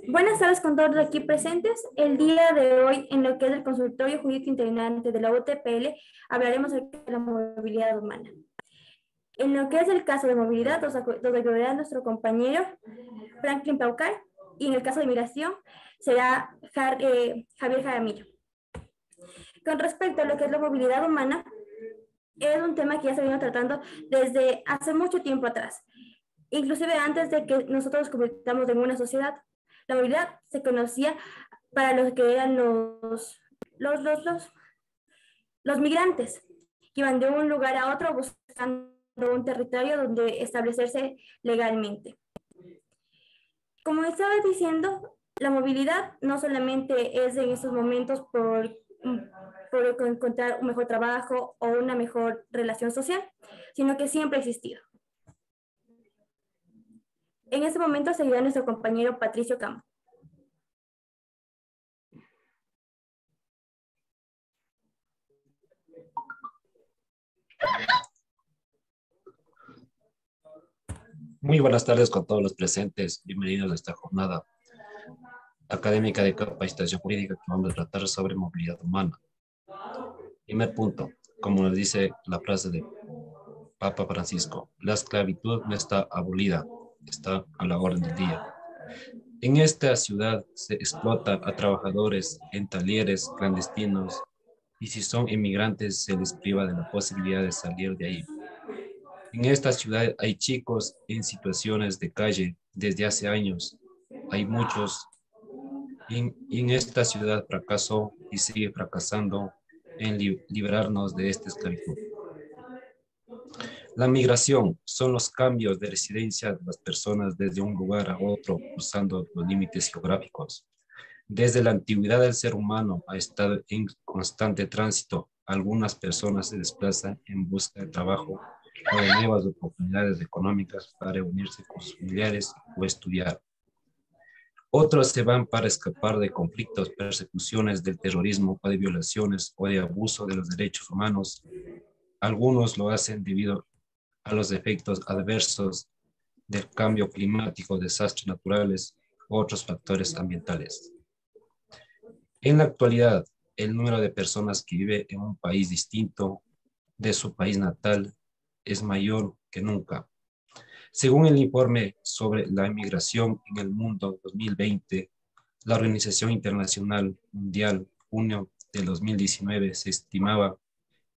Buenas tardes con todos los aquí presentes. El día de hoy, en lo que es el consultorio jurídico integrante de la UTPL, hablaremos de la movilidad humana. En lo que es el caso de movilidad, nos ayudará nuestro compañero Franklin Paucar, y en el caso de migración será Javier Jaramillo. Con respecto a lo que es la movilidad humana, es un tema que ya se vino tratando desde hace mucho tiempo atrás, inclusive antes de que nosotros nos convirtamos en una sociedad. La movilidad se conocía para los que eran los migrantes, que iban de un lugar a otro buscando un territorio donde establecerse legalmente. Como estaba diciendo, la movilidad no solamente es en estos momentos por encontrar un mejor trabajo o una mejor relación social, sino que siempre ha existido. En este momento seguirá nuestro compañero Patricio Camo. Muy buenas tardes con todos los presentes. Bienvenidos a esta jornada académica de capacitación jurídica que vamos a tratar sobre movilidad humana. Primer punto, como nos dice la frase de Papa Francisco, la esclavitud no está abolida, está a la orden del día. En esta ciudad se explota a trabajadores en talleres clandestinos y si son inmigrantes se les priva de la posibilidad de salir de ahí. En esta ciudad hay chicos en situaciones de calle desde hace años. Hay muchos. En esta ciudad fracasó y sigue fracasando en liberarnos de esta esclavitud. La migración son los cambios de residencia de las personas desde un lugar a otro, cruzando los límites geográficos. Desde la antigüedad el ser humano ha estado en constante tránsito. Algunas personas se desplazan en busca de trabajo o de nuevas oportunidades económicas para reunirse con sus familiares o estudiar. Otros se van para escapar de conflictos, persecuciones, del terrorismo o de violaciones o de abuso de los derechos humanos. Algunos lo hacen debido a los efectos adversos del cambio climático, desastres naturales u otros factores ambientales. En la actualidad, el número de personas que vive en un país distinto de su país natal es mayor que nunca. Según el informe sobre la inmigración en el mundo 2020, la Organización Internacional Mundial, junio del 2019, se estimaba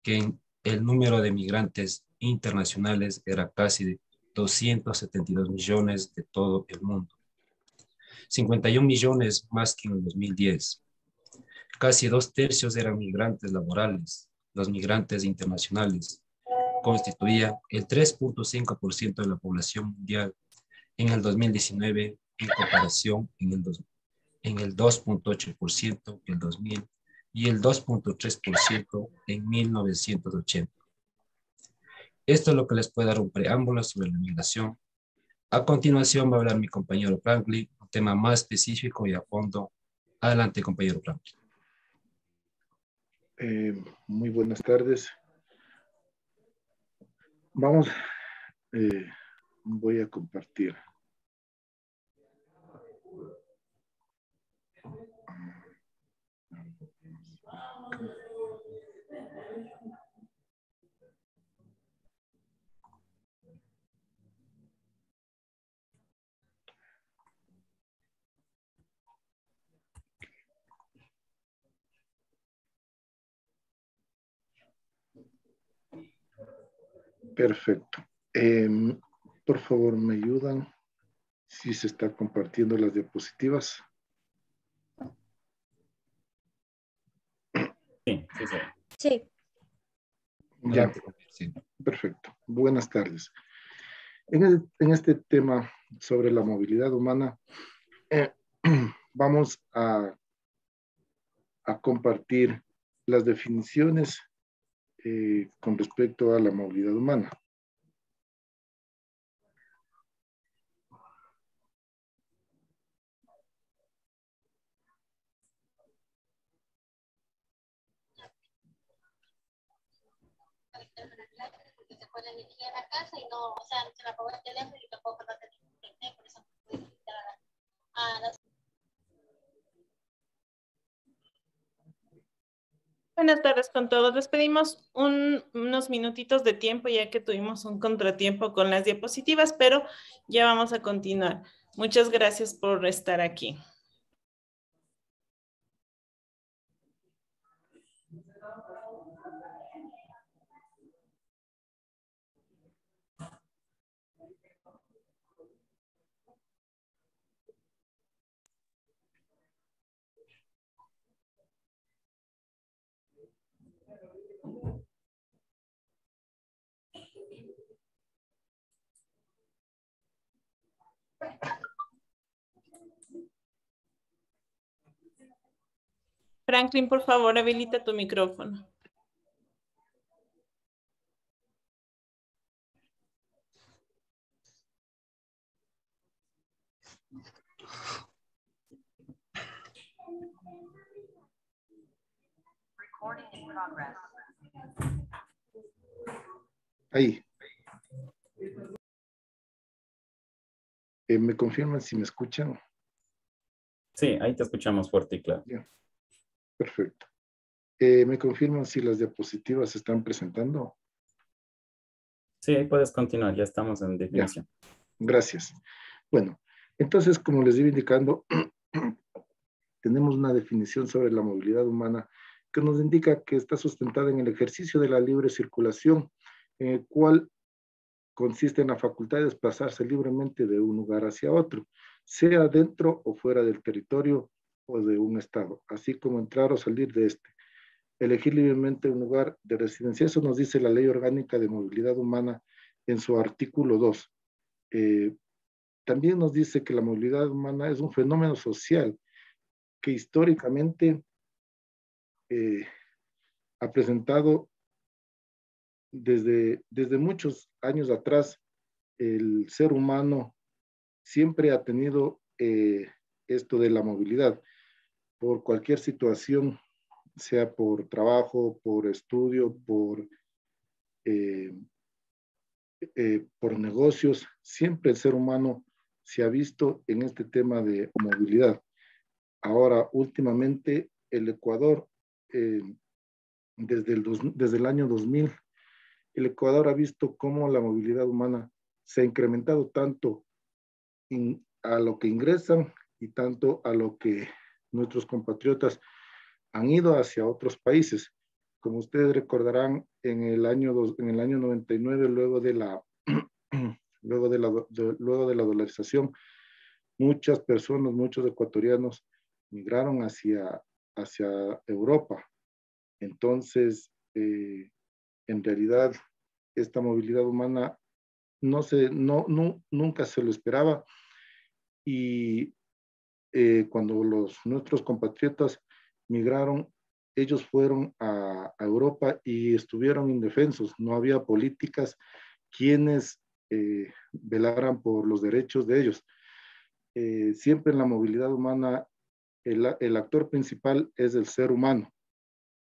que el número de migrantes internacionales era casi de 272 millones de todo el mundo, 51 millones más que en el 2010. Casi 2/3 eran migrantes laborales. Los migrantes internacionales constituían el 3.5% de la población mundial en el 2019 en comparación en el 2.8% en el 2000 y el 2.3% en 1980. Esto es lo que les puede dar un preámbulo sobre la migración. A continuación va a hablar mi compañero Franklin, un tema más específico y a fondo. Adelante, compañero Franklin. Muy buenas tardes. Voy a compartir. Perfecto. Por favor, me ayudan si se está compartiendo las diapositivas. Sí. Sí. Ya, perfecto. Buenas tardes. En este tema sobre la movilidad humana, vamos a compartir las definiciones con respecto a la movilidad humana. energía en la casa y no, o sea, se me apagó el teléfono y tampoco no tenía internet, por eso no pude invitar a las... Buenas tardes con todos. Les pedimos unos minutitos de tiempo ya que tuvimos un contratiempo con las diapositivas, pero ya vamos a continuar. Muchas gracias por estar aquí. Franklin, por favor, habilita tu micrófono. Ahí. ¿Me confirman si me escuchan? Sí, ahí te escuchamos fuerte y claro. Ya. Perfecto. ¿Me confirman si las diapositivas se están presentando? Sí, ahí puedes continuar, ya estamos en definición. Ya. Gracias. Bueno, entonces, como les iba indicando, tenemos una definición sobre la movilidad humana que nos indica que está sustentada en el ejercicio de la libre circulación, en el cual consiste en la facultad de desplazarse libremente de un lugar hacia otro, sea dentro o fuera del territorio o de un estado, así como entrar o salir de este. Elegir libremente un lugar de residencia. Eso nos dice la Ley Orgánica de Movilidad Humana en su artículo 2. También nos dice que la movilidad humana es un fenómeno social que históricamente ha presentado desde muchos años atrás. El ser humano siempre ha tenido esto de la movilidad por cualquier situación, sea por trabajo, por estudio, por negocios. Siempre el ser humano se ha visto en este tema de movilidad. Ahora, últimamente, el Ecuador, desde el año 2000, el Ecuador ha visto cómo la movilidad humana se ha incrementado tanto a lo que ingresan y tanto a lo que nuestros compatriotas han ido hacia otros países. Como ustedes recordarán, en el año 99, luego de la dolarización, muchas personas, muchos ecuatorianos migraron hacia Europa. Entonces, en realidad, esta movilidad humana nunca se lo esperaba, y cuando nuestros compatriotas migraron, ellos fueron a Europa y estuvieron indefensos. No había políticas quienes velaran por los derechos de ellos. Siempre en la movilidad humana, el actor principal es el ser humano,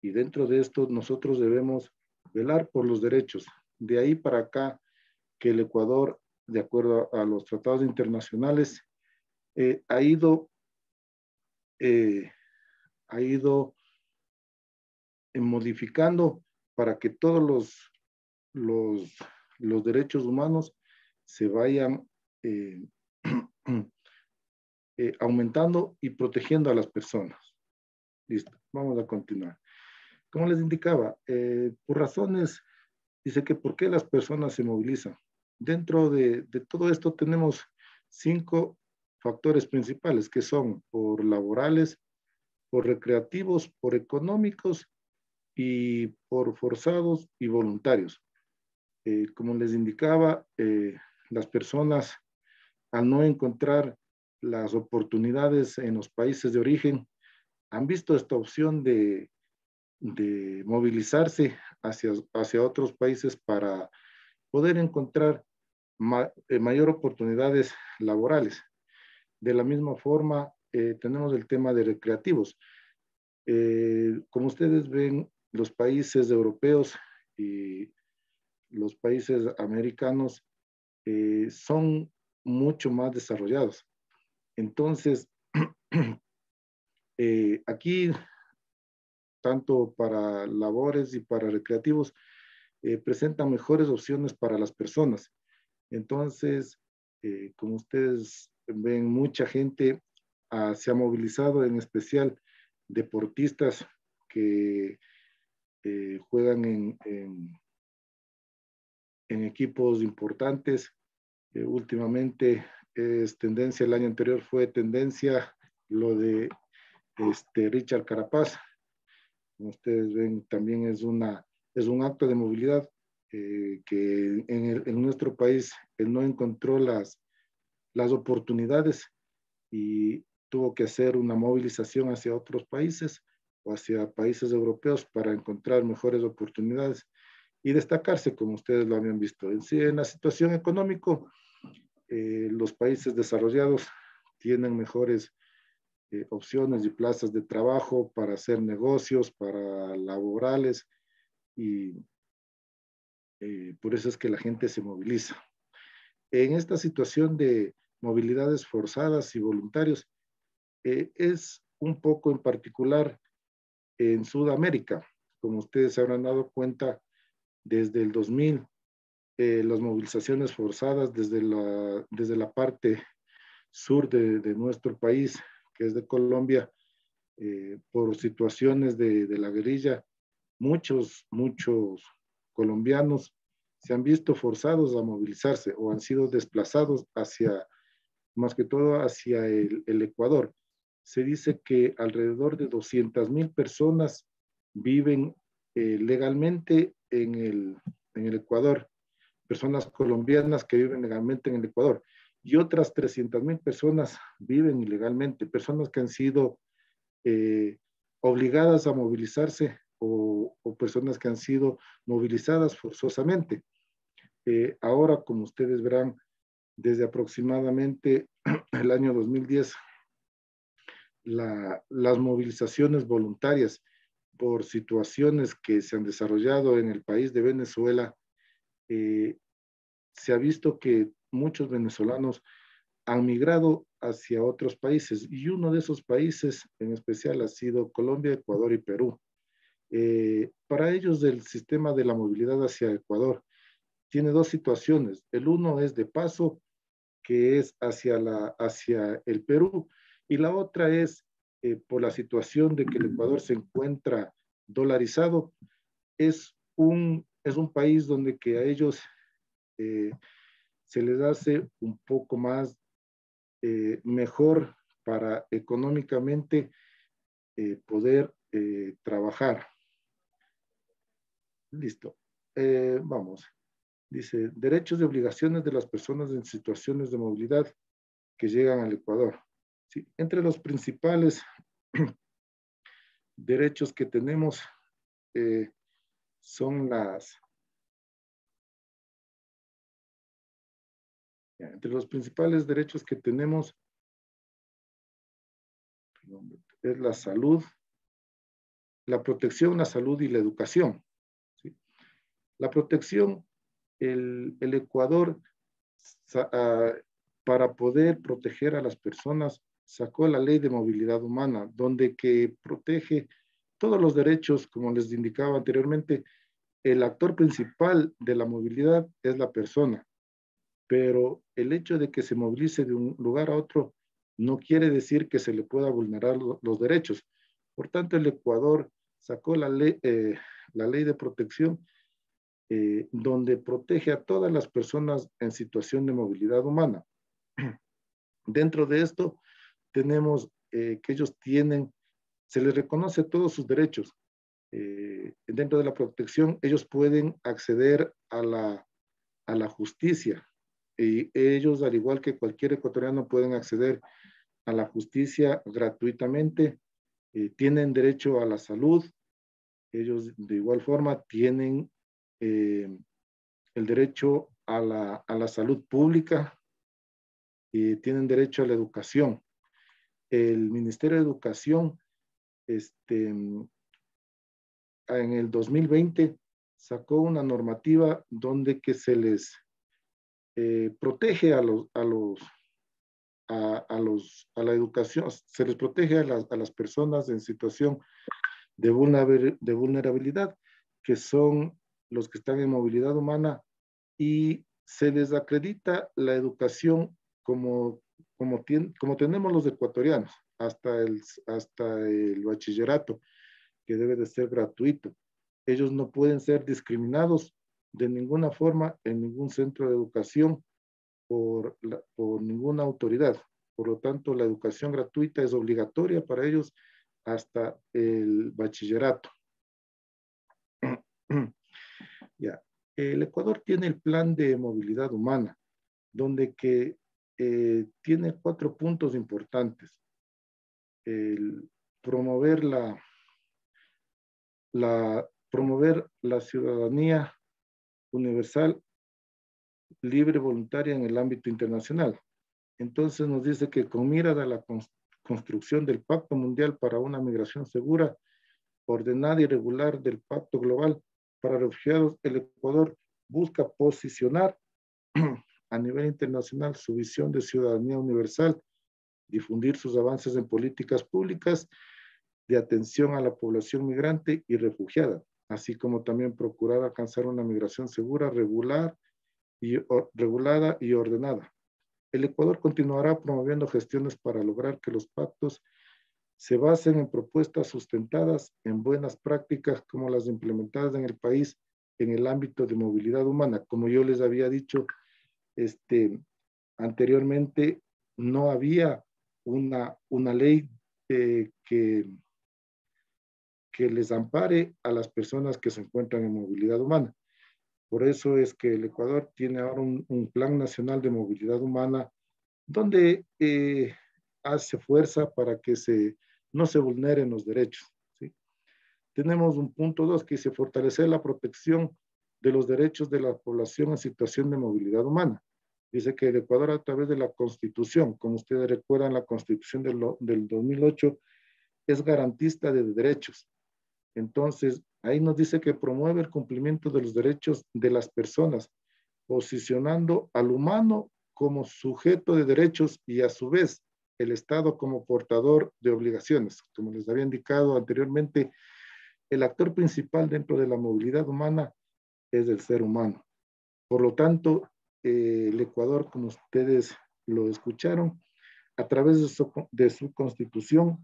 y dentro de esto nosotros debemos velar por los derechos. De ahí para acá, que el Ecuador, de acuerdo a los tratados internacionales, ha ido modificando para que todos los derechos humanos se vayan aumentando y protegiendo a las personas. Listo, vamos a continuar. Como les indicaba, por razones, dice que por qué las personas se movilizan. Dentro de todo esto tenemos 5 factores principales, que son por laborales, por recreativos, por económicos y por forzados y voluntarios. Como les indicaba, las personas, al no encontrar las oportunidades en los países de origen, han visto esta opción de movilizarse hacia otros países para poder encontrar mayor oportunidades laborales. De la misma forma, tenemos el tema de recreativos. Como ustedes ven, los países europeos y los países americanos son mucho más desarrollados. Entonces, aquí, tanto para labores y para recreativos, presentan mejores opciones para las personas. Entonces, como ustedes ven, mucha gente se ha movilizado, en especial deportistas que juegan en equipos importantes. Últimamente es tendencia, el año anterior fue tendencia lo de Richard Carapaz. Como ustedes ven, también es un acto de movilidad que en nuestro país él no encontró las oportunidades y tuvo que hacer una movilización hacia otros países o hacia países europeos para encontrar mejores oportunidades y destacarse, como ustedes lo habían visto. En la situación económica, los países desarrollados tienen mejores opciones y plazas de trabajo para hacer negocios, para laborales, y por eso es que la gente se moviliza. En esta situación de movilidades forzadas y voluntarios, es un poco en particular en Sudamérica. Como ustedes se habrán dado cuenta, desde el 2000, las movilizaciones forzadas desde la parte sur de nuestro país, que es de Colombia, por situaciones de la guerrilla, muchos colombianos se han visto forzados a movilizarse o han sido desplazados hacia, más que todo, hacia el Ecuador. Se dice que alrededor de 200,000 personas viven legalmente en el Ecuador, personas colombianas que viven legalmente en el Ecuador, y otras 300,000 personas viven ilegalmente, personas que han sido obligadas a movilizarse o personas que han sido movilizadas forzosamente. Ahora, como ustedes verán, desde aproximadamente el año 2010, las movilizaciones voluntarias por situaciones que se han desarrollado en el país de Venezuela, se ha visto que muchos venezolanos han migrado hacia otros países, y uno de esos países en especial ha sido Colombia, Ecuador y Perú. Para ellos, el sistema de la movilidad hacia Ecuador tiene dos situaciones. El uno es de paso, que es hacia el Perú, y la otra es por la situación de que el Ecuador se encuentra dolarizado. Es un país donde que a ellos se les hace un poco más mejor para económicamente poder trabajar. Listo. Vamos. Dice, derechos y obligaciones de las personas en situaciones de movilidad que llegan al Ecuador. Sí, entre los principales derechos que tenemos son entre los principales derechos que tenemos es la salud, la protección, la salud y la educación. ¿Sí? La protección, el Ecuador, para poder proteger a las personas, sacó la Ley de Movilidad Humana, donde que protege todos los derechos, como les indicaba anteriormente. El actor principal de la movilidad es la persona, pero el hecho de que se movilice de un lugar a otro no quiere decir que se le pueda vulnerar los derechos. Por tanto, el Ecuador sacó la ley de protección, donde protege a todas las personas en situación de movilidad humana. Dentro de esto tenemos que ellos se les reconoce todos sus derechos. Dentro de la protección, ellos pueden acceder a la justicia, y ellos, al igual que cualquier ecuatoriano, pueden acceder a la justicia gratuitamente. Tienen derecho a la salud. Ellos de igual forma tienen el derecho a la salud pública, y tienen derecho a la educación. El Ministerio de Educación, en el 2020 sacó una normativa donde que se les protege a la educación, se les protege a las personas en situación de vulnerabilidad, que son los que están en movilidad humana, y se les acredita la educación como tenemos los ecuatorianos, hasta el bachillerato, que debe de ser gratuito. Ellos no pueden ser discriminados de ninguna forma en ningún centro de educación por ninguna autoridad. Por lo tanto, la educación gratuita es obligatoria para ellos hasta el bachillerato. Ya. El Ecuador tiene el plan de movilidad humana, donde que tiene 4 puntos importantes. Promover la ciudadanía universal, libre, voluntaria en el ámbito internacional. Entonces nos dice que con miras a la construcción del Pacto Mundial para una migración segura, ordenada y regular del Pacto Global para Refugiados, el Ecuador busca posicionar a nivel internacional su visión de ciudadanía universal, difundir sus avances en políticas públicas de atención a la población migrante y refugiada, así como también procurar alcanzar una migración segura, regulada y ordenada. El Ecuador continuará promoviendo gestiones para lograr que los pactos se basen en propuestas sustentadas en buenas prácticas como las implementadas en el país en el ámbito de movilidad humana. Como yo les había dicho anteriormente, no había una ley que les ampare a las personas que se encuentran en movilidad humana. Por eso es que el Ecuador tiene ahora un plan nacional de movilidad humana donde hace fuerza para que no se vulneren los derechos, ¿sí? Tenemos un punto 2 que dice fortalecer la protección de los derechos de la población en situación de movilidad humana. Dice que el Ecuador, a través de la Constitución, como ustedes recuerdan, la Constitución del 2008 es garantista de derechos. Entonces, ahí nos dice que promueve el cumplimiento de los derechos de las personas, posicionando al humano como sujeto de derechos y a su vez el Estado como portador de obligaciones. Como les había indicado anteriormente, el actor principal dentro de la movilidad humana es el ser humano. Por lo tanto, el Ecuador, como ustedes lo escucharon, a través de su constitución,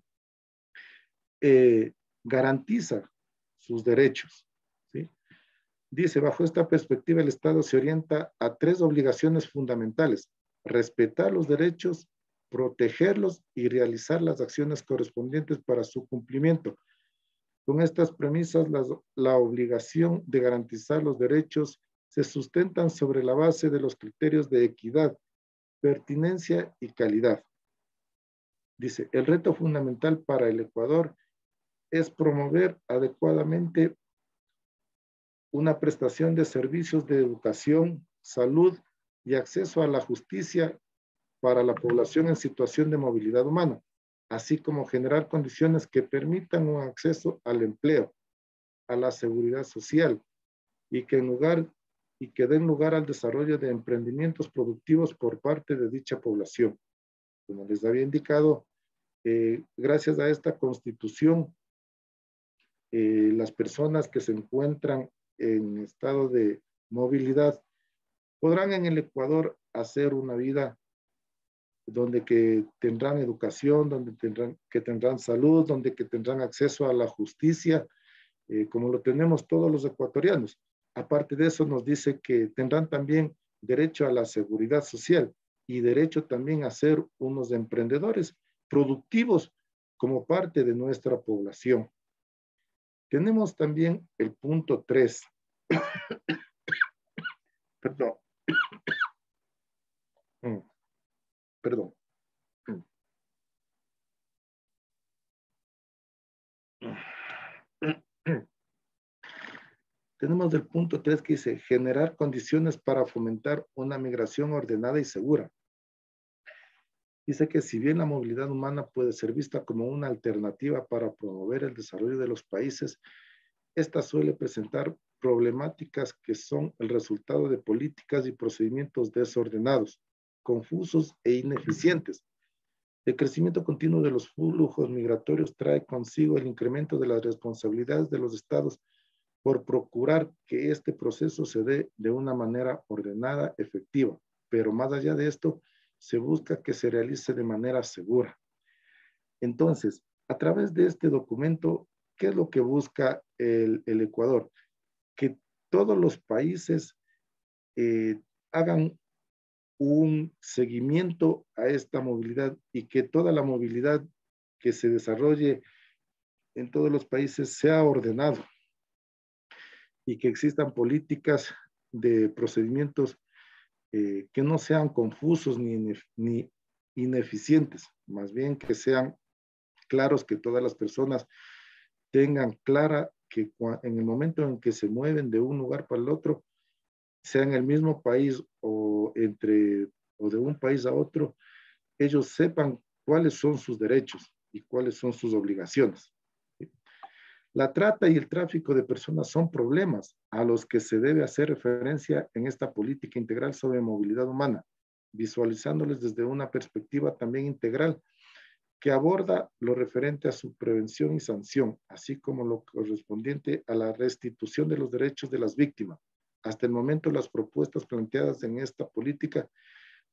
garantiza sus derechos, ¿sí? Dice, bajo esta perspectiva, el Estado se orienta a 3 obligaciones fundamentales: respetar los derechos, protegerlos y realizar las acciones correspondientes para su cumplimiento. Con estas premisas, la obligación de garantizar los derechos se sustentan sobre la base de los criterios de equidad, pertinencia y calidad. Dice, el reto fundamental para el Ecuador es promover adecuadamente una prestación de servicios de educación, salud y acceso a la justicia para la población en situación de movilidad humana, así como generar condiciones que permitan un acceso al empleo, a la seguridad social y que den lugar al desarrollo de emprendimientos productivos por parte de dicha población. Como les había indicado, gracias a esta constitución, las personas que se encuentran en estado de movilidad podrán en el Ecuador hacer una vida donde que tendrán educación, donde tendrán salud, donde que tendrán acceso a la justicia, como lo tenemos todos los ecuatorianos. Aparte de eso, nos dice que tendrán también derecho a la seguridad social y derecho también a ser unos emprendedores productivos como parte de nuestra población. Tenemos también el punto 3. Perdón. Perdón. Tenemos el punto 3 que dice generar condiciones para fomentar una migración ordenada y segura. Dice que si bien la movilidad humana puede ser vista como una alternativa para promover el desarrollo de los países, esta suele presentar problemáticas que son el resultado de políticas y procedimientos desordenados, confusos e ineficientes. El crecimiento continuo de los flujos migratorios trae consigo el incremento de las responsabilidades de los estados por procurar que este proceso se dé de una manera ordenada, efectiva, pero más allá de esto, se busca que se realice de manera segura. Entonces, a través de este documento, ¿qué es lo que busca el Ecuador? Que todos los países hagan un seguimiento a esta movilidad y que toda la movilidad que se desarrolle en todos los países sea ordenado y que existan políticas de procedimientos que no sean confusos ni ineficientes, más bien que sean claros, que todas las personas tengan clara que en el momento en que se mueven de un lugar para el otro, sea en el mismo país o de un país a otro, ellos sepan cuáles son sus derechos y cuáles son sus obligaciones. La trata y el tráfico de personas son problemas a los que se debe hacer referencia en esta política integral sobre movilidad humana, visualizándoles desde una perspectiva también integral que aborda lo referente a su prevención y sanción, así como lo correspondiente a la restitución de los derechos de las víctimas. Hasta el momento, las propuestas planteadas en esta política,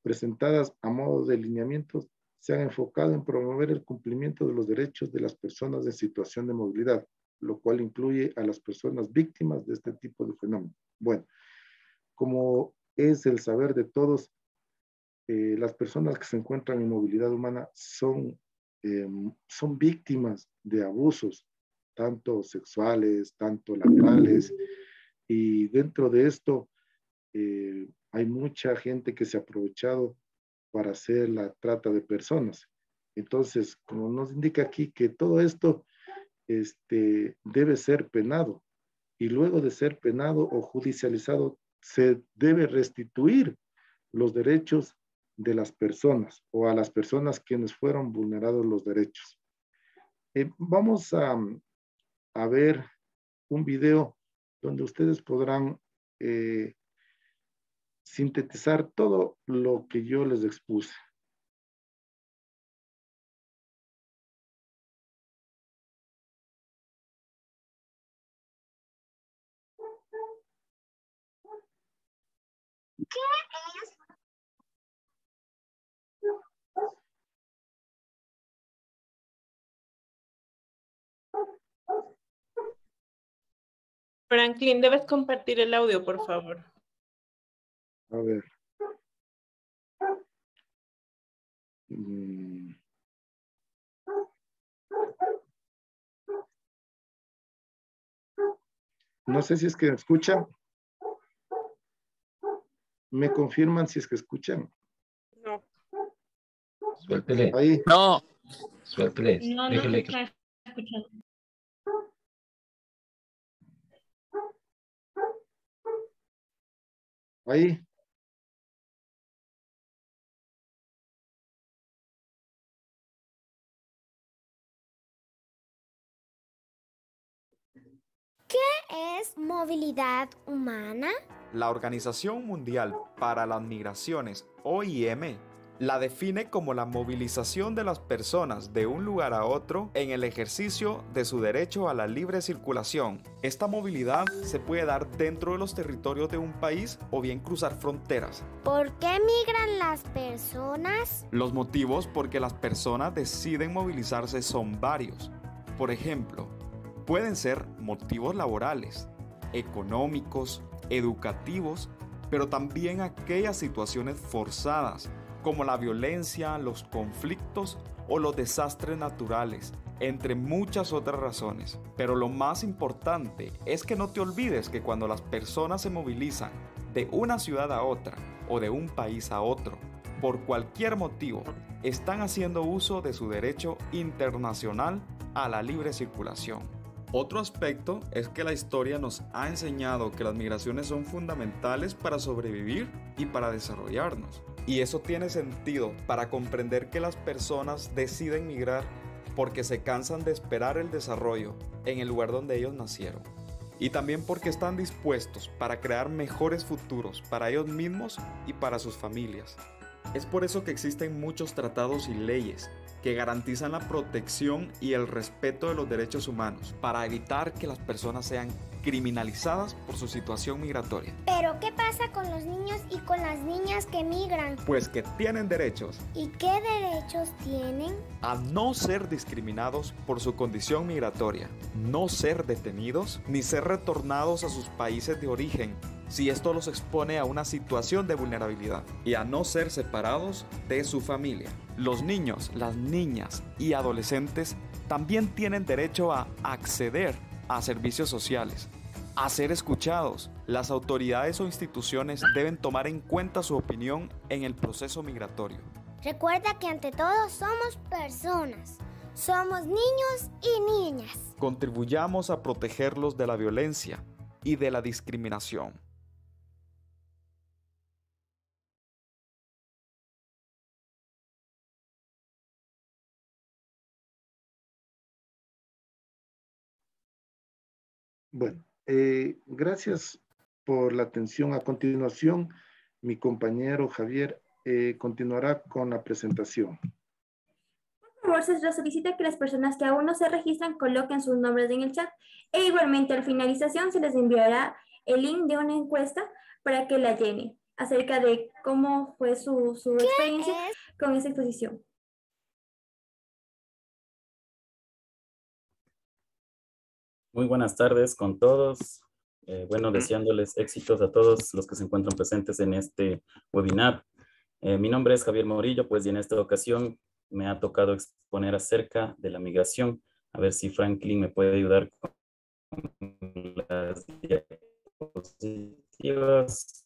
presentadas a modo de lineamientos, se han enfocado en promover el cumplimiento de los derechos de las personas en situación de movilidad, lo cual incluye a las personas víctimas de este tipo de fenómenos. Bueno, como es el saber de todos, las personas que se encuentran en movilidad humana son víctimas de abusos, tanto sexuales, tanto laborales, y dentro de esto hay mucha gente que se ha aprovechado para hacer la trata de personas. Entonces, como nos indica aquí, que todo esto debe ser penado, y luego de ser penado o judicializado, se debe restituir los derechos de las personas o a las personas quienes fueron vulnerados los derechos. Vamos a ver un video donde ustedes podrán sintetizar todo lo que yo les expuse. Franklin, debes compartir el audio, por favor. A ver. No sé si es que escuchan. ¿Me confirman si es que escuchan? No. Suéltele. Ahí. No. Suéltele. No, no Déjele se está escuchando. Ahí. ¿Qué es movilidad humana? La Organización Mundial para las Migraciones, OIM, la define como la movilización de las personas de un lugar a otro en el ejercicio de su derecho a la libre circulación. Esta movilidad se puede dar dentro de los territorios de un país o bien cruzar fronteras. ¿Por qué migran las personas? Los motivos por que las personas deciden movilizarse son varios. Por ejemplo, pueden ser motivos laborales, económicos, educativos, pero también aquellas situaciones forzadas, como la violencia, los conflictos o los desastres naturales, entre muchas otras razones. Pero lo más importante es que no te olvides que cuando las personas se movilizan de una ciudad a otra o de un país a otro, por cualquier motivo, están haciendo uso de su derecho internacional a la libre circulación. Otro aspecto es que la historia nos ha enseñado que las migraciones son fundamentales para sobrevivir y para desarrollarnos. Y eso tiene sentido para comprender que las personas deciden migrar porque se cansan de esperar el desarrollo en el lugar donde ellos nacieron. y también porque están dispuestos para crear mejores futuros para ellos mismos y para sus familias. Es por eso que existen muchos tratados y leyes que garantizan la protección y el respeto de los derechos humanos para evitar que las personas sean criminalizadas por su situación migratoria. ¿Pero qué pasa con los niños y con las niñas que migran? Pues que tienen derechos ¿Y qué derechos tienen? a no ser discriminados por su condición migratoria, no ser detenidos ni ser retornados a sus países de origen si esto los expone a una situación de vulnerabilidad, y a no ser separados de su familia. Los niños, las niñas y adolescentes también tienen derecho a acceder a servicios sociales, a ser escuchados. Las autoridades o instituciones deben tomar en cuenta su opinión en el proceso migratorio. Recuerda que ante todo somos personas. Somos niños y niñas. Contribuyamos a protegerlos de la violencia y de la discriminación. Bueno, gracias por la atención. A continuación, mi compañero Javier continuará con la presentación. Por favor, se solicita que las personas que aún no se registran coloquen sus nombres en el chat, e igualmente al finalización se les enviará el link de una encuesta para que la llenen acerca de cómo fue su experiencia con esa exposición. Muy buenas tardes con todos. Deseándoles éxitos a todos los que se encuentran presentes en este webinar. Mi nombre es Javier Morillo, pues y en esta ocasión me ha tocado exponer acerca de la migración. A ver si Franklin me puede ayudar con las diapositivas.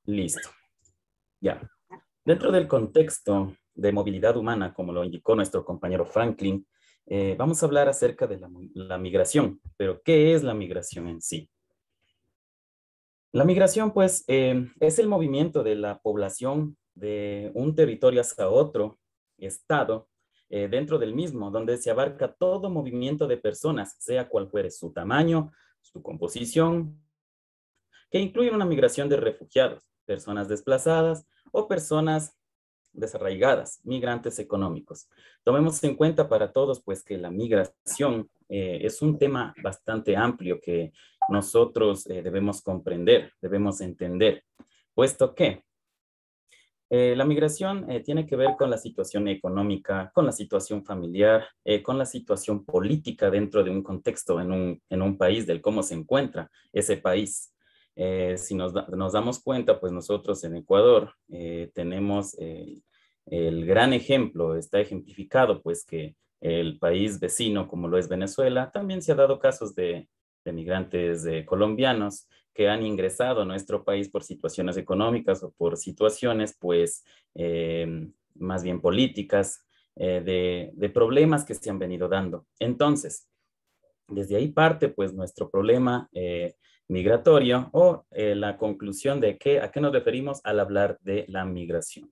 Listo. Ya. Dentro del contexto de movilidad humana, como lo indicó nuestro compañero Franklin, vamos a hablar acerca de la migración. Pero, ¿qué es la migración en sí? La migración, pues, es el movimiento de la población de un territorio hacia otro estado, dentro del mismo, donde se abarca todo movimiento de personas, sea cual fuere su tamaño, su composición, que incluye una migración de refugiados, personas desplazadas o personas desarraigadas, migrantes económicos. Tomemos en cuenta para todos, pues, que la migración es un tema bastante amplio que nosotros debemos comprender, debemos entender, puesto que la migración tiene que ver con la situación económica, con la situación familiar, con la situación política dentro de un contexto en un país, del cómo se encuentra ese país. Si nos damos cuenta, pues nosotros en Ecuador tenemos el gran ejemplo, está ejemplificado, pues que el país vecino, como lo es Venezuela, también se ha dado casos de migrantes colombianos que han ingresado a nuestro país por situaciones económicas o por situaciones, pues, más bien políticas, de problemas que se han venido dando. Entonces, desde ahí parte, pues, nuestro problema migratorio o la conclusión de a qué nos referimos al hablar de la migración.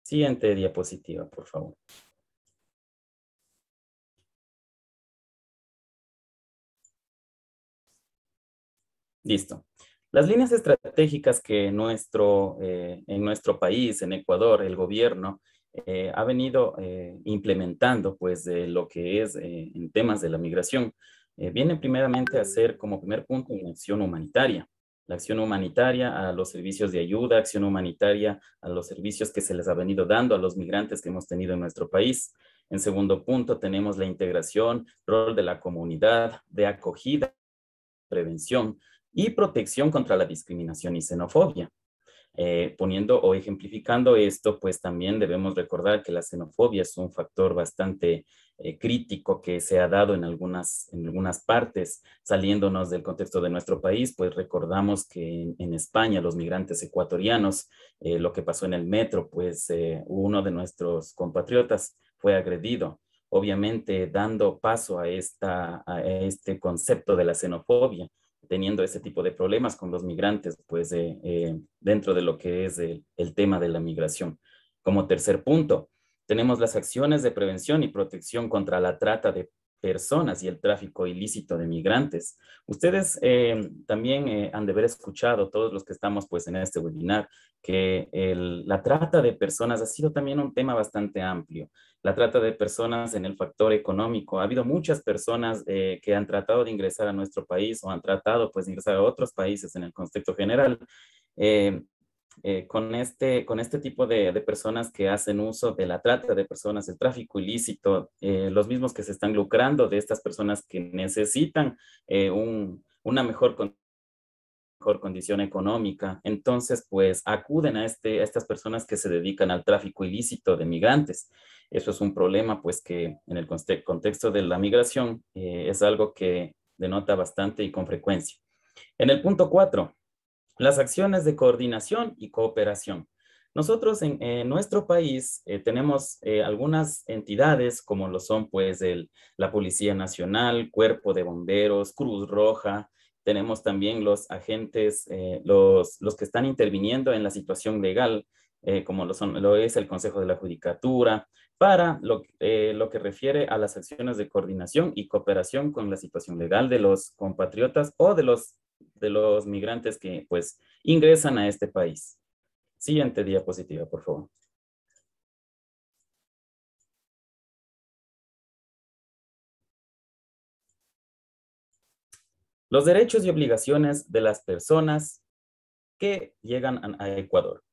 Siguiente diapositiva, por favor. Listo. Las líneas estratégicas que en nuestro país, en Ecuador, el gobierno ha venido implementando, pues, de lo que es en temas de la migración, viene primeramente a ser como primer punto una acción humanitaria. La acción humanitaria a los servicios de ayuda, acción humanitaria a los servicios que se les ha venido dando a los migrantes que hemos tenido en nuestro país. En segundo punto, tenemos la integración, rol de la comunidad, de acogida, prevención y protección contra la discriminación y xenofobia. Poniendo o ejemplificando esto, pues también debemos recordar que la xenofobia es un factor bastante crítico que se ha dado en algunas partes, saliéndonos del contexto de nuestro país, pues recordamos que en España los migrantes ecuatorianos, lo que pasó en el metro, pues uno de nuestros compatriotas fue agredido, obviamente dando paso a este concepto de la xenofobia, teniendo ese tipo de problemas con los migrantes, pues dentro de lo que es el tema de la migración. Como tercer punto, tenemos las acciones de prevención y protección contra la trata de personas y el tráfico ilícito de migrantes. Ustedes también han de haber escuchado, todos los que estamos pues en este webinar, que la trata de personas ha sido también un tema bastante amplio. La trata de personas en el factor económico. Ha habido muchas personas que han tratado de ingresar a nuestro país o han tratado pues de ingresar a otros países en el contexto general. Con este tipo de personas que hacen uso de la trata de personas, el tráfico ilícito, los mismos que se están lucrando de estas personas que necesitan una mejor condición económica. Entonces, pues acuden a estas personas que se dedican al tráfico ilícito de migrantes. Eso es un problema, pues que en el contexto de la migración es algo que denota bastante y con frecuencia. En el punto 4, las acciones de coordinación y cooperación. Nosotros en nuestro país tenemos algunas entidades como lo son pues la Policía Nacional, Cuerpo de Bomberos, Cruz Roja. Tenemos también los agentes, los que están interviniendo en la situación legal, como lo es el Consejo de la Judicatura, para lo que refiere a las acciones de coordinación y cooperación con la situación legal de los compatriotas o de los migrantes que pues ingresan a este país. Siguiente diapositiva, por favor. Los derechos y obligaciones de las personas que llegan a Ecuador.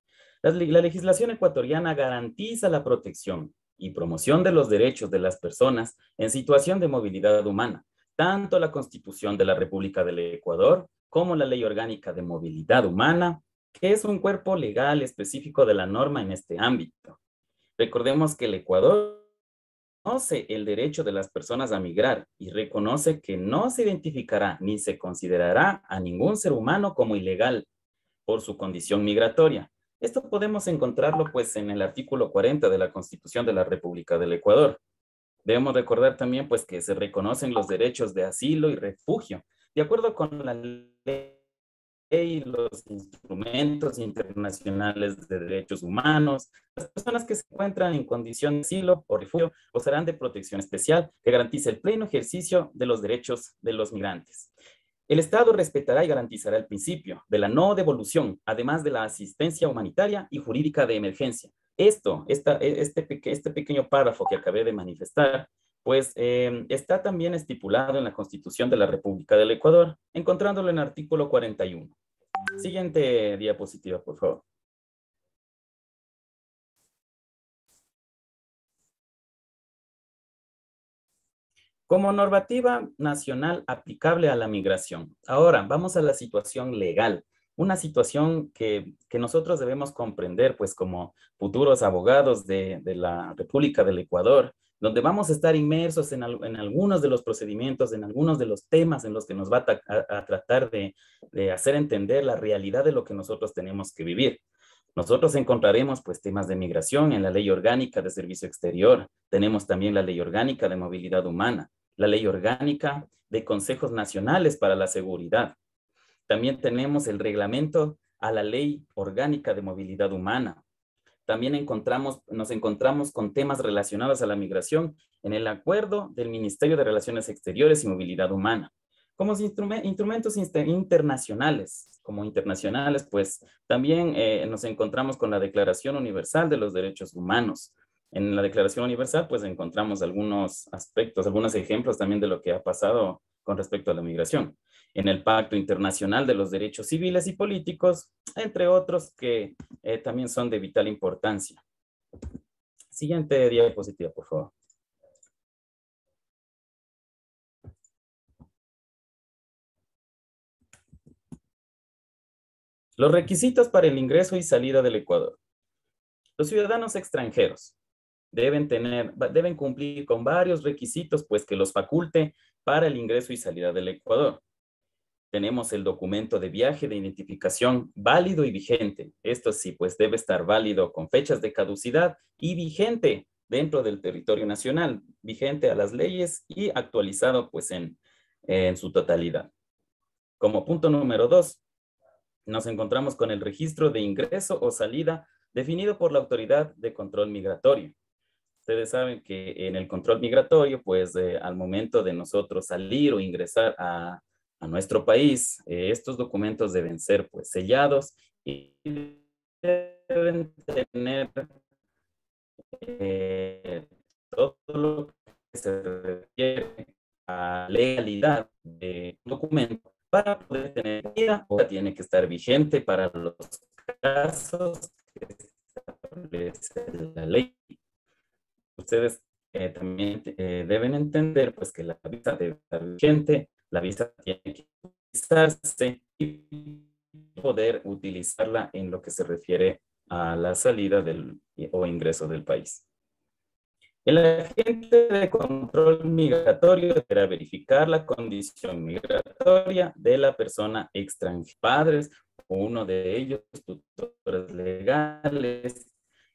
La legislación ecuatoriana garantiza la protección y promoción de los derechos de las personas en situación de movilidad humana. Tanto la Constitución de la República del Ecuador como la Ley Orgánica de Movilidad Humana, que es un cuerpo legal específico de la norma en este ámbito. Recordemos que el Ecuador reconoce el derecho de las personas a migrar y reconoce que no se identificará ni se considerará a ningún ser humano como ilegal por su condición migratoria. Esto podemos encontrarlo pues en el artículo 40 de la Constitución de la República del Ecuador. Debemos recordar también pues que se reconocen los derechos de asilo y refugio, de acuerdo con la ley y los instrumentos internacionales de derechos humanos. Las personas que se encuentran en condición de asilo o refugio gozarán de protección especial que garantice el pleno ejercicio de los derechos de los migrantes. El Estado respetará y garantizará el principio de la no devolución, además de la asistencia humanitaria y jurídica de emergencia. Este pequeño párrafo que acabé de manifestar, pues está también estipulado en la Constitución de la República del Ecuador, encontrándolo en el artículo 41. Siguiente diapositiva, por favor. Como normativa nacional aplicable a la migración. Ahora, vamos a la situación legal. Una situación que nosotros debemos comprender, pues como futuros abogados de la República del Ecuador, donde vamos a estar inmersos en algunos de los procedimientos, en algunos de los temas en los que nos va a tratar de hacer entender la realidad de lo que nosotros tenemos que vivir. Nosotros encontraremos pues temas de migración en la Ley Orgánica de Servicio Exterior. Tenemos también la Ley Orgánica de Movilidad Humana, la Ley Orgánica de Consejos Nacionales para la Seguridad. También tenemos el reglamento a la Ley Orgánica de Movilidad Humana. También nos encontramos con temas relacionados a la migración en el Acuerdo del Ministerio de Relaciones Exteriores y Movilidad Humana. Como instrumentos internacionales, pues también nos encontramos con la Declaración Universal de los Derechos Humanos. En la Declaración Universal, pues encontramos algunos aspectos, algunos ejemplos también de lo que ha pasado con respecto a la migración. En el Pacto Internacional de los Derechos Civiles y Políticos, entre otros que también son de vital importancia. Siguiente diapositiva, por favor. Los requisitos para el ingreso y salida del Ecuador. Los ciudadanos extranjeros deben cumplir con varios requisitos, pues que los faculte para el ingreso y salida del Ecuador. Tenemos el documento de viaje de identificación válido y vigente. Esto sí, pues debe estar válido con fechas de caducidad y vigente dentro del territorio nacional, vigente a las leyes y actualizado pues en su totalidad. Como punto número 2, nos encontramos con el registro de ingreso o salida definido por la autoridad de control migratorio. Ustedes saben que en el control migratorio, pues al momento de nosotros salir o ingresar a nuestro país, estos documentos deben ser pues sellados y deben tener todo lo que se refiere a legalidad de un documento para poder tener vida, o tiene que estar vigente para los casos que establece la ley. Ustedes también deben entender pues que la visa debe estar vigente, la visa tiene que utilizarse y poder utilizarla en lo que se refiere a la salida o ingreso del país. El agente de control migratorio deberá verificar la condición migratoria de la persona extranjera, padres o uno de ellos, tutores legales,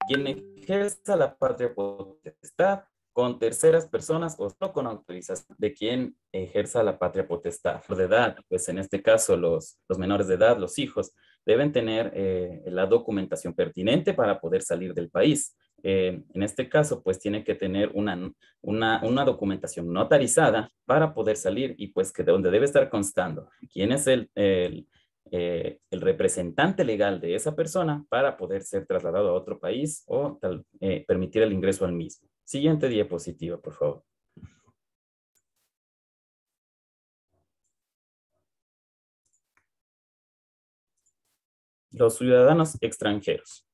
quien ejerza la patria potestad con terceras personas o solo con autorización de quien ejerza la patria potestad. De edad, pues en este caso los menores de edad, los hijos, deben tener la documentación pertinente para poder salir del país. En este caso, pues tiene que tener una documentación notarizada para poder salir y pues que de donde debe estar constando quién es el representante legal de esa persona para poder ser trasladado a otro país o permitir el ingreso al mismo. Siguiente diapositiva, por favor. Los ciudadanos extranjeros.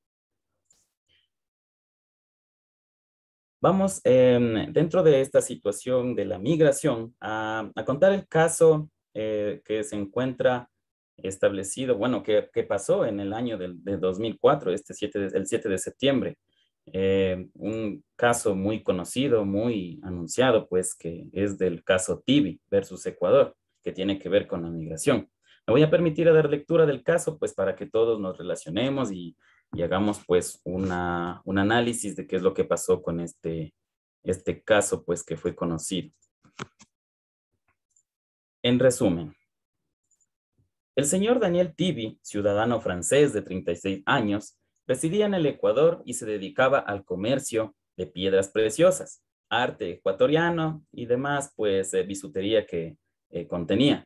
Vamos dentro de esta situación de la migración a contar el caso que se encuentra establecido, bueno, que pasó en el año de 2004, el 7 de septiembre. Un caso muy conocido, muy anunciado, pues que es del caso Tibi versus Ecuador, que tiene que ver con la migración. Me voy a permitir dar lectura del caso, pues para que todos nos relacionemos y hagamos pues un análisis de qué es lo que pasó con este caso, pues que fue conocido. En resumen, el señor Daniel Tibi, ciudadano francés de 36 años, residía en el Ecuador y se dedicaba al comercio de piedras preciosas, arte ecuatoriano y demás, pues, bisutería que contenía.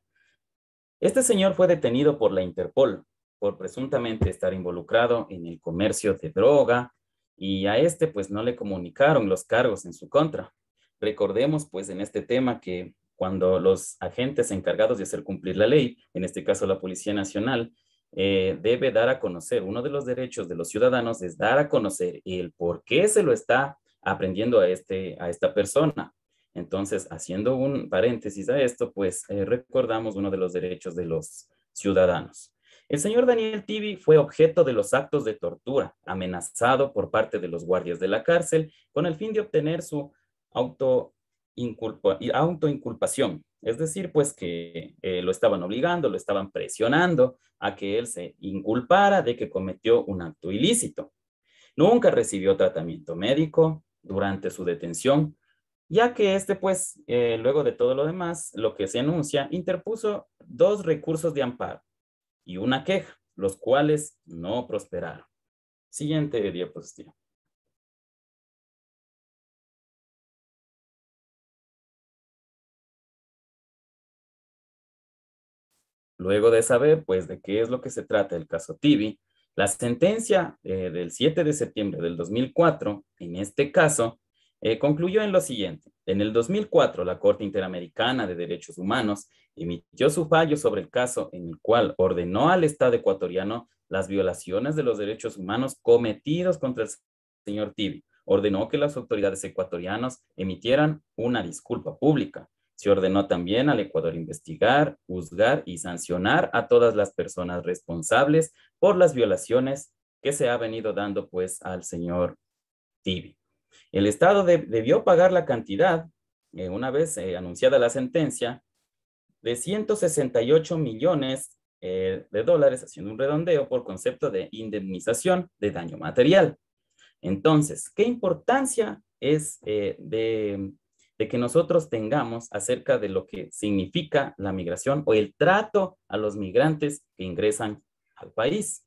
Este señor fue detenido por la Interpol por presuntamente estar involucrado en el comercio de droga y a pues, no le comunicaron los cargos en su contra. Recordemos, pues, en este tema que cuando los agentes encargados de hacer cumplir la ley, en este caso la Policía Nacional, debe dar a conocer, uno de los derechos de los ciudadanos es dar a conocer el por qué se lo está aprendiendo a esta persona. Entonces, haciendo un paréntesis a esto, pues recordamos uno de los derechos de los ciudadanos. El señor Daniel Tibi fue objeto de los actos de tortura, amenazado por parte de los guardias de la cárcel con el fin de obtener su autoinculpación. Es decir, pues que lo estaban obligando, lo estaban presionando a que él se inculpara de que cometió un acto ilícito. Nunca recibió tratamiento médico durante su detención, ya que pues, luego de todo lo demás, lo que se anuncia, interpuso 2 recursos de amparo y una queja, los cuales no prosperaron. Siguiente diapositiva. Luego de saber, pues, de qué es lo que se trata el caso Tibi, la sentencia del 7 de septiembre del 2004, en este caso, concluyó en lo siguiente. En el 2004, la Corte Interamericana de Derechos Humanos emitió su fallo sobre el caso en el cual ordenó al Estado ecuatoriano las violaciones de los derechos humanos cometidos contra el señor Tibi. Ordenó que las autoridades ecuatorianas emitieran una disculpa pública. Se ordenó también al Ecuador investigar, juzgar y sancionar a todas las personas responsables por las violaciones que se ha venido dando pues al señor Tibi. El Estado debió pagar la cantidad, una vez anunciada la sentencia, de 168 millones de dólares, haciendo un redondeo por concepto de indemnización de daño material. Entonces, ¿qué importancia es de que nosotros tengamos acerca de lo que significa la migración o el trato a los migrantes que ingresan al país?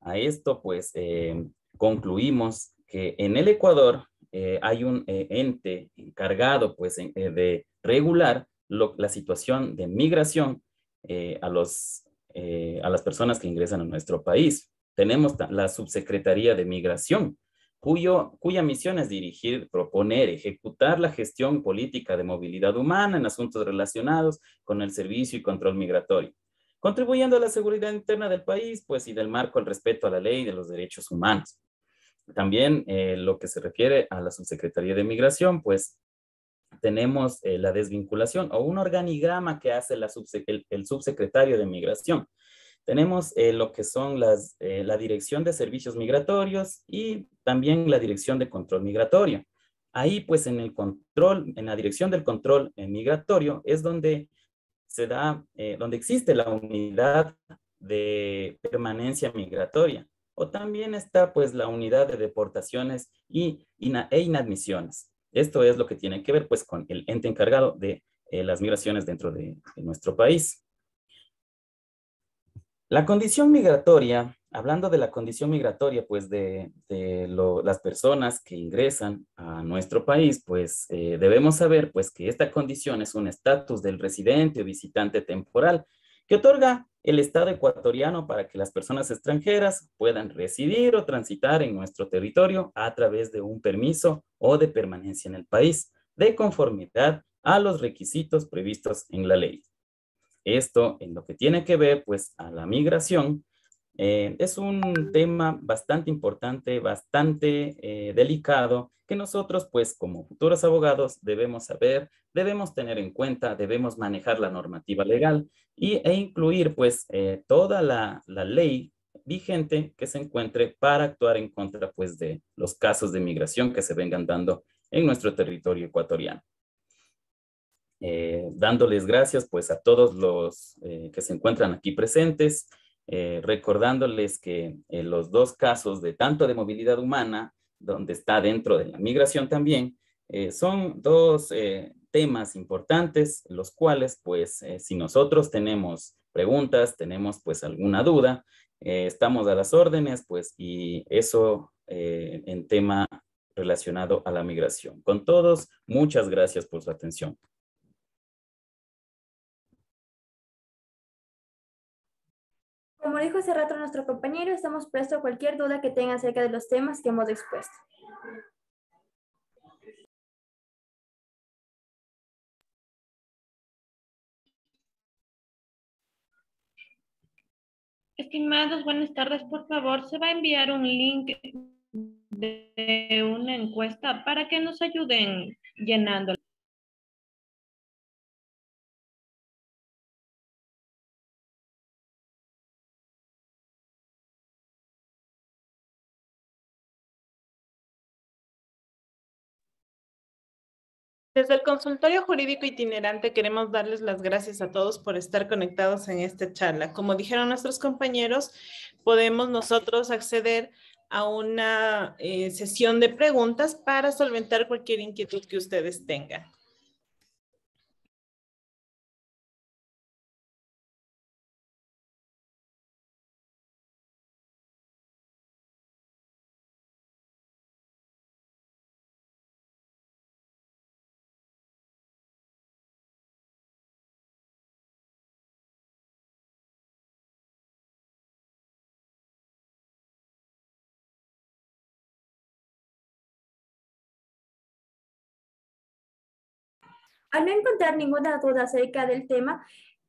A esto, pues, concluimos que en el Ecuador hay un ente encargado pues, de regular la situación de migración a las personas que ingresan a nuestro país. Tenemos la Subsecretaría de Migración, cuya misión es dirigir, proponer, ejecutar la gestión política de movilidad humana en asuntos relacionados con el servicio y control migratorio, contribuyendo a la seguridad interna del país, pues, y del marco al respeto a la ley y de los derechos humanos. También lo que se refiere a la Subsecretaría de Migración, pues, tenemos la desvinculación o un organigrama que hace el subsecretario de Migración. Tenemos lo que son la Dirección de Servicios Migratorios y también la Dirección de Control Migratorio. Ahí, pues, en la Dirección del Control Migratorio es donde donde existe la unidad de permanencia migratoria, o también está, pues, la unidad de deportaciones e inadmisiones. Esto es lo que tiene que ver, pues, con el ente encargado de las migraciones dentro de nuestro país. La condición migratoria, hablando de la condición migratoria, pues, de las personas que ingresan a nuestro país, pues, debemos saber, pues, que esta condición es un estatus del residente o visitante temporal que otorga el Estado ecuatoriano para que las personas extranjeras puedan residir o transitar en nuestro territorio a través de un permiso o de permanencia en el país, de conformidad a los requisitos previstos en la ley. Esto, en lo que tiene que ver, pues, a la migración, es un tema bastante importante, bastante delicado, que nosotros, pues, como futuros abogados, debemos saber, debemos tener en cuenta, debemos manejar la normativa legal e incluir, pues, toda la ley vigente que se encuentre para actuar en contra, pues, de los casos de migración que se vengan dando en nuestro territorio ecuatoriano. Dándoles gracias, pues, a todos los que se encuentran aquí presentes, recordándoles que los dos casos de tanto de movilidad humana, donde está dentro de la migración también, son dos temas importantes, los cuales, pues, si nosotros tenemos preguntas, tenemos, pues, alguna duda, estamos a las órdenes, pues, y eso en tema relacionado a la migración. Con todos, muchas gracias por su atención. Como dijo hace rato nuestro compañero, estamos prestos a cualquier duda que tenga acerca de los temas que hemos expuesto. Estimados, buenas tardes. Por favor, se va a enviar un link de una encuesta para que nos ayuden llenando. Desde el Consultorio Jurídico Itinerante queremos darles las gracias a todos por estar conectados en esta charla. Como dijeron nuestros compañeros, podemos nosotros acceder a una sesión de preguntas para solventar cualquier inquietud que ustedes tengan. Al no encontrar ninguna duda acerca del tema,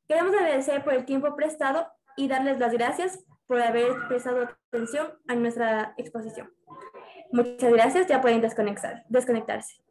queremos agradecer por el tiempo prestado y darles las gracias por haber prestado atención a nuestra exposición. Muchas gracias, ya pueden desconectarse.